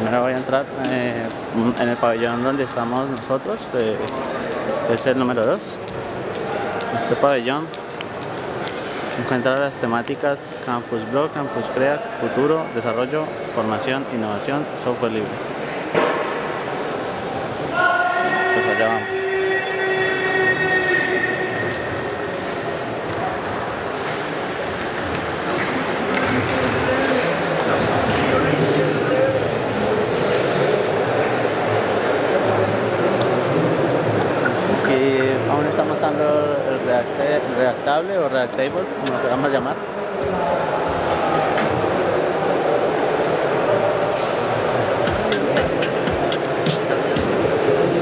primero voy a entrar en el pabellón donde estamos nosotros, que es el número 2. Este pabellón encuentra las temáticas Campus Blog, Campus Crea, Futuro, Desarrollo, Formación, Innovación, Software Libre. Pues allá vamos. Aún estamos dando el Reactable o Reactable, como lo queramos llamar.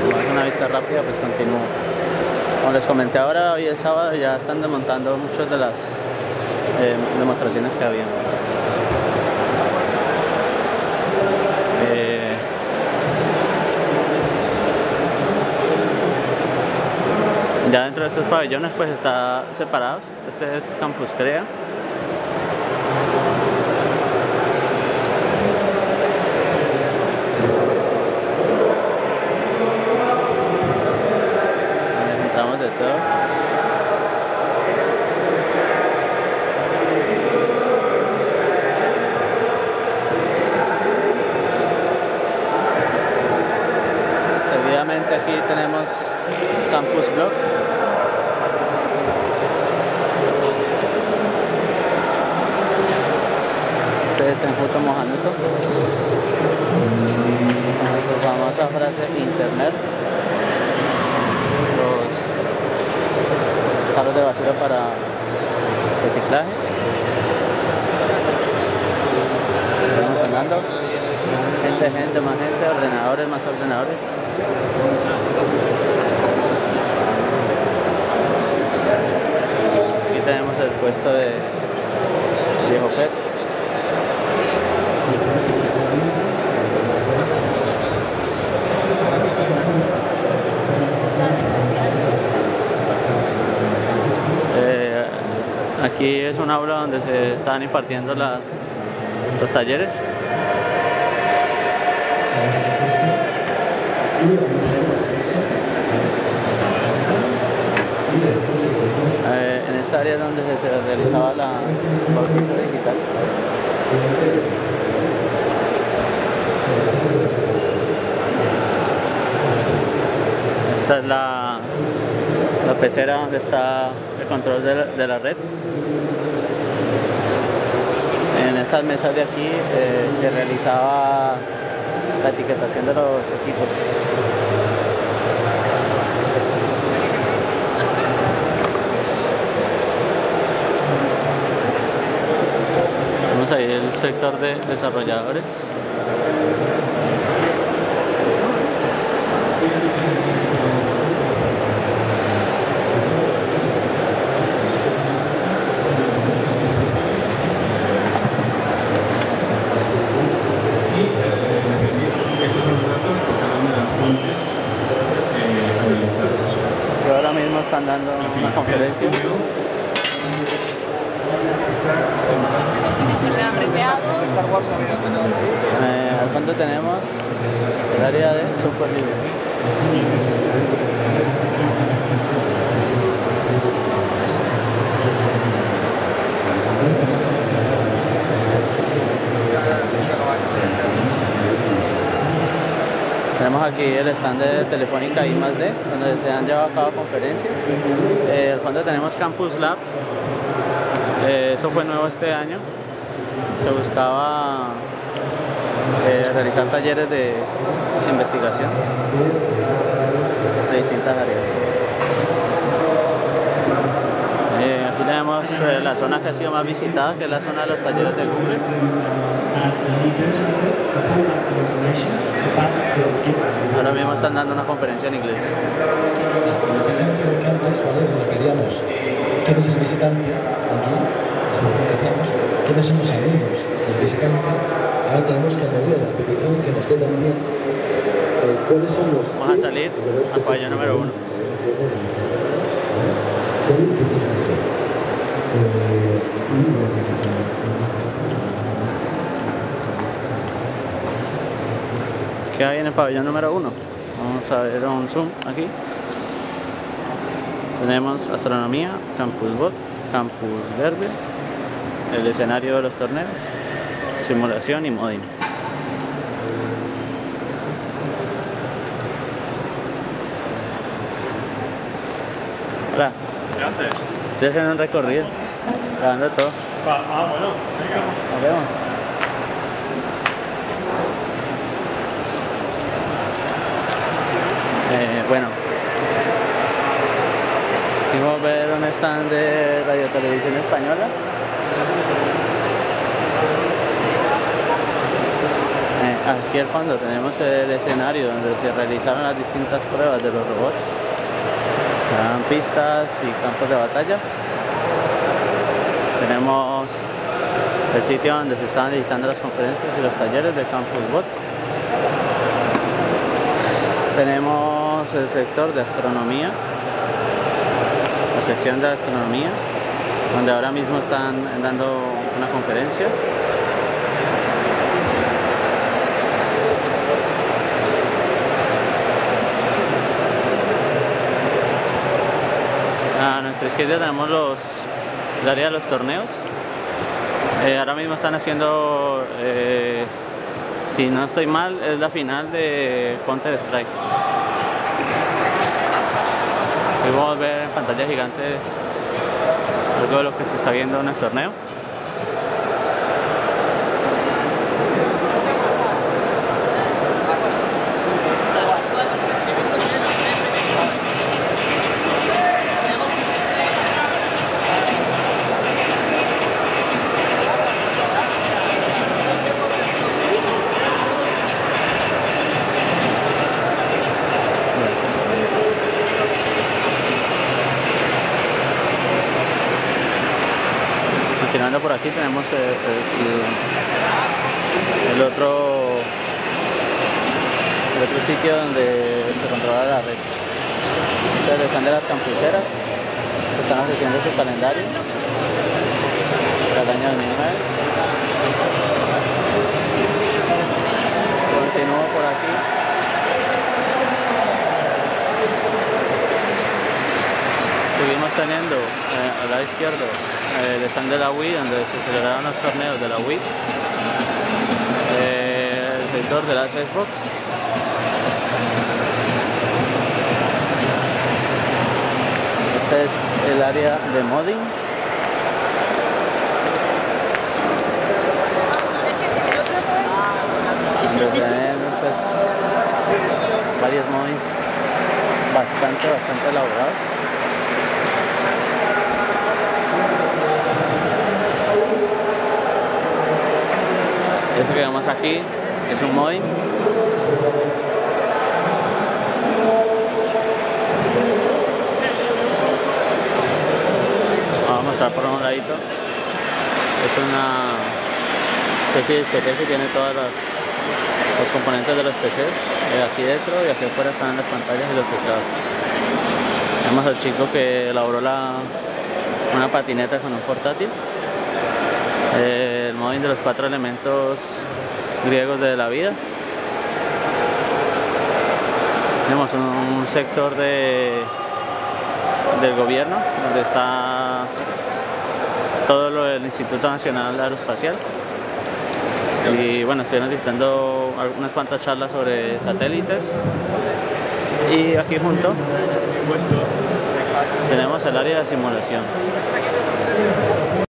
Como es una vista rápida, pues continúo. Como les comenté ahora, hoy es sábado y ya están desmontando muchas de las demostraciones que había. Ya dentro de estos pabellones pues está separados. Este es Campus Crea. Nos encontramos de todo. Seguidamente aquí tenemos Campus Blog. Este es Enjuto Mojanuto. Su famosa frase Internet. Los carros de basura para reciclaje. Estamos sonando. Gente, más gente, ordenadores, más ordenadores. Aquí tenemos el puesto de Viejo Pet. Aquí es un aula donde se están impartiendo los talleres. En esta área es donde se realizaba la bautizo digital. Esta es la pecera donde está el control de la red. En estas mesas de aquí se realizaba la etiquetación de los equipos. Vamos a ir al sector de desarrolladores. Y ahora mismo están dando una conferencia. Al fondo tenemos el área de software libre. Tenemos aquí el stand de Telefónica I+D, donde se han llevado a cabo conferencias. Al fondo tenemos Campus Lab. Eso fue nuevo este año. Se buscaba realizar talleres de investigación de distintas áreas. Aquí tenemos la zona que ha sido más visitada, que es la zona de los talleres de Google. Ahora mismo están dando una conferencia en inglés. ¿Quién es el visitante? Aquí, la petición que hacemos. ¿Quiénes son los amigos del visitante? Ahora tenemos que añadir a la petición que nos dé también cuáles son los... Vamos a salir al pabellón número 1. ¿Qué hay en el pabellón número 1? Vamos a ver un zoom aquí. Tenemos astronomía, campus bot, campus verde, el escenario de los torneos, simulación y modding. Hola. ¿Qué haces? Estoy haciendo un recorrido, grabando todo. Bueno, venga. Nos vemos. Bueno, fuimos a ver un stand de Radio Televisión Española. Aquí al fondo tenemos el escenario donde se realizaron las distintas pruebas de los robots. Eran pistas y campos de batalla. Tenemos el sitio donde se estaban editando las conferencias y los talleres de Campus Bot. Tenemos el sector de astronomía, la sección de astronomía, donde ahora mismo están dando una conferencia. A nuestra izquierda tenemos el área de los torneos. Ahora mismo están haciendo, si no estoy mal, es la final de Counter Strike. Podemos ver en pantalla gigante algo de lo que se está viendo en el torneo. Continuando por aquí tenemos el otro sitio donde se controla la red. Este es el stand de las campuseras que están ofreciendo su calendario para el año 2009. Continúo por aquí. Seguimos teniendo al lado izquierdo el stand de la Wii, donde se celebraron los torneos de la Wii, el sector de la Xbox. Este es el área de modding. Donde tienen pues, varios moddings bastante elaborados. Este que vemos aquí es un modding. Vamos a mostrar por un ladito. Es una especie de discoteca que tiene todos los componentes de los PCs. Aquí dentro y aquí afuera están las pantallas y los teclados. Vemos al chico que elaboró una patineta con un portátil. El modding de los 4 elementos griegos de la vida. Tenemos un sector del gobierno donde está todo lo del Instituto Nacional Aeroespacial. Y bueno, estuvieron dictando algunas cuantas charlas sobre satélites. Y aquí junto tenemos el área de simulación.